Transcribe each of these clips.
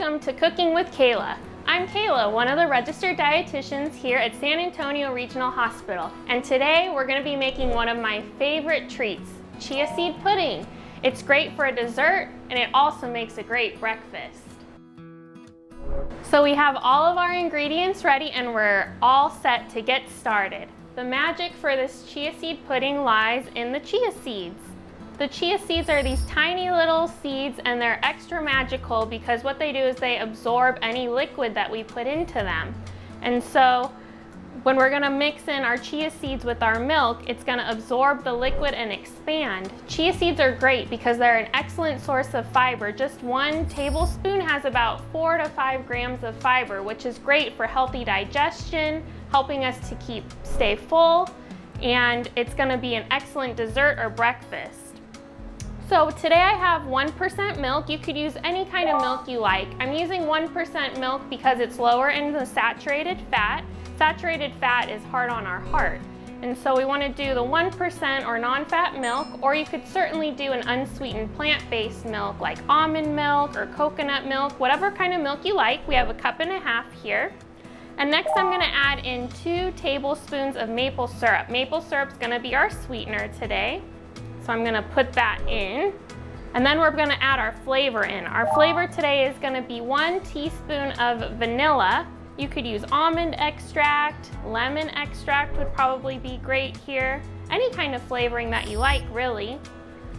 Welcome to Cooking with Kayla. I'm Kayla, one of the registered dietitians here at San Antonio Regional Hospital, and today we're going to be making one of my favorite treats, chia seed pudding. It's great for a dessert and it also makes a great breakfast. So we have all of our ingredients ready and we're all set to get started. The magic for this chia seed pudding lies in the chia seeds. The chia seeds are these tiny little seeds and they're extra magical because what they do is they absorb any liquid that we put into them. And so when we're gonna mix in our chia seeds with our milk, it's gonna absorb the liquid and expand. Chia seeds are great because they're an excellent source of fiber. Just 1 tablespoon has about 4 to 5 grams of fiber, which is great for healthy digestion, helping us to stay full, and it's gonna be an excellent dessert or breakfast. So today I have 1% milk. You could use any kind of milk you like. I'm using 1% milk because it's lower in the saturated fat. Saturated fat is hard on our heart. And so we want to do the 1% or non-fat milk, or you could certainly do an unsweetened plant-based milk like almond milk or coconut milk, whatever kind of milk you like. We have 1.5 cups here. And next I'm going to add in 2 tablespoons of maple syrup. Maple syrup is going to be our sweetener today. So I'm gonna put that in, and then we're gonna add our flavor in. Our flavor today is gonna be 1 teaspoon of vanilla. You could use almond extract, lemon extract would probably be great here. Any kind of flavoring that you like, really.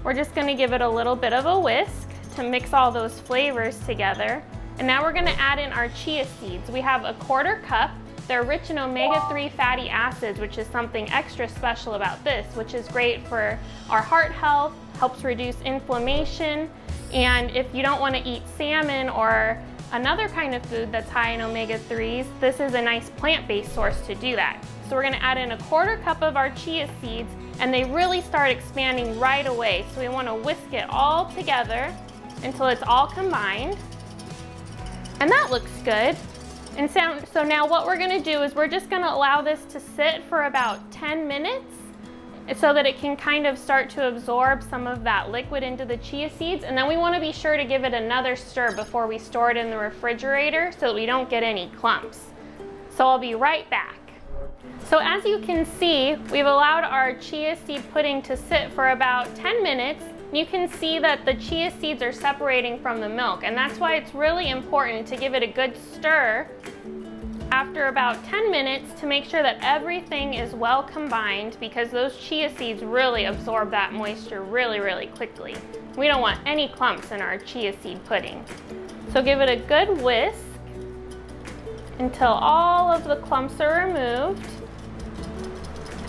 We're just gonna give it a little bit of a whisk to mix all those flavors together. And now we're gonna add in our chia seeds. We have 1/4 cup. They're rich in omega-3 fatty acids, which is something extra special about this, which is great for our heart health, helps reduce inflammation, and if you don't want to eat salmon or another kind of food that's high in omega-3s, this is a nice plant-based source to do that. So we're going to add in 1/4 cup of our chia seeds, and they really start expanding right away. So we want to whisk it all together until it's all combined. And that looks good. And so now what we're gonna do is we're just gonna allow this to sit for about 10 minutes so that it can kind of start to absorb some of that liquid into the chia seeds. And then we wanna be sure to give it another stir before we store it in the refrigerator so that we don't get any clumps. So I'll be right back. So as you can see, we've allowed our chia seed pudding to sit for about 10 minutes. You can see that the chia seeds are separating from the milk, and that's why it's really important to give it a good stir after about 10 minutes to make sure that everything is well combined, because those chia seeds really absorb that moisture really quickly. We don't want any clumps in our chia seed pudding. So give it a good whisk until all of the clumps are removed.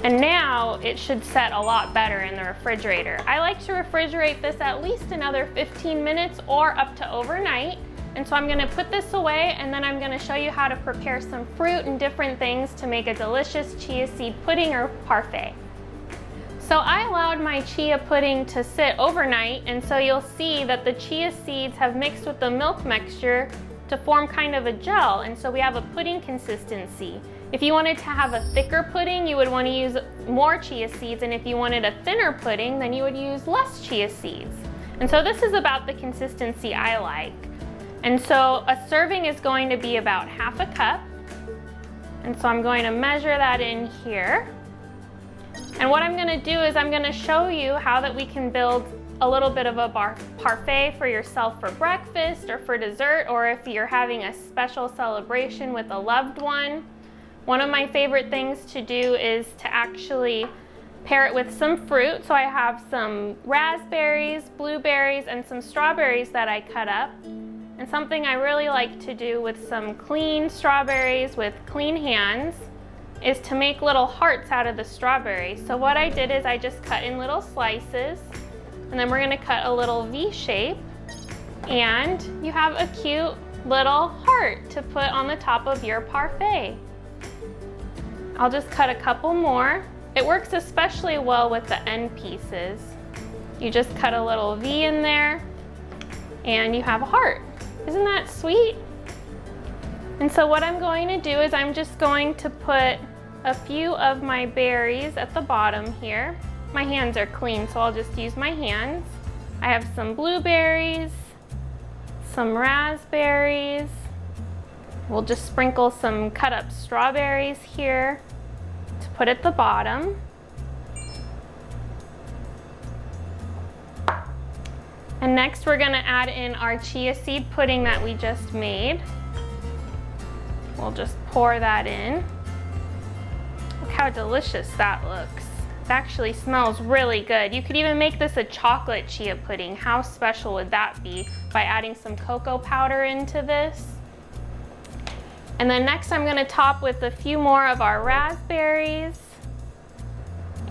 And now it should set a lot better in the refrigerator. I like to refrigerate this at least another 15 minutes or up to overnight. And so I'm gonna put this away, and then I'm gonna show you how to prepare some fruit and different things to make a delicious chia seed pudding or parfait. So I allowed my chia pudding to sit overnight, and so you'll see that the chia seeds have mixed with the milk mixture to form kind of a gel, and so we have a pudding consistency. If you wanted to have a thicker pudding, you would want to use more chia seeds, and if you wanted a thinner pudding, then you would use less chia seeds. And so this is about the consistency I like. And so a serving is going to be about 1/2 cup. And so I'm going to measure that in here. And what I'm going to do is I'm going to show you how that we can build a little bit of a parfait for yourself for breakfast or for dessert, or if you're having a special celebration with a loved one. One of my favorite things to do is to actually pair it with some fruit. So I have some raspberries, blueberries, and some strawberries that I cut up. And something I really like to do with some clean strawberries with clean hands is to make little hearts out of the strawberries. So what I did is I just cut in little slices, and then we're gonna cut a little V shape, and you have a cute little heart to put on the top of your parfait. I'll just cut a couple more. It works especially well with the end pieces. You just cut a little V in there and you have a heart. Isn't that sweet? And so what I'm going to do is I'm just going to put a few of my berries at the bottom here. My hands are clean, so I'll just use my hands. I have some blueberries, some raspberries. We'll just sprinkle some cut up strawberries here to put at the bottom. And next we're gonna add in our chia seed pudding that we just made. We'll just pour that in. Look how delicious that looks. It actually smells really good. You could even make this a chocolate chia pudding. How special would that be by adding some cocoa powder into this? And then next I'm gonna top with a few more of our raspberries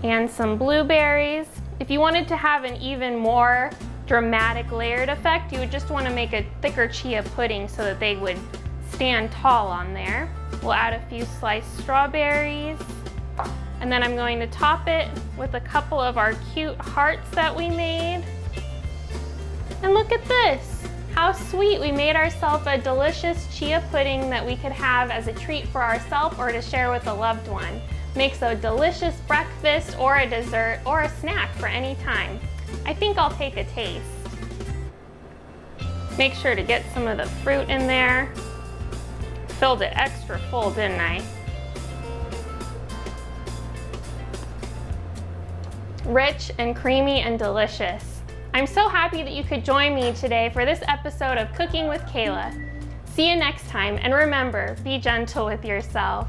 and some blueberries. If you wanted to have an even more dramatic layered effect, you would just wanna make a thicker chia pudding so that they would stand tall on there. We'll add a few sliced strawberries. And then I'm going to top it with a couple of our cute hearts that we made. And look at this. How sweet. We made ourselves a delicious chia pudding that we could have as a treat for ourselves or to share with a loved one. Makes a delicious breakfast or a dessert or a snack for any time. I think I'll take a taste. Make sure to get some of the fruit in there. Filled it extra full, didn't I? Rich and creamy and delicious. I'm so happy that you could join me today for this episode of Cooking with Kayla. See you next time, and remember, be gentle with yourself.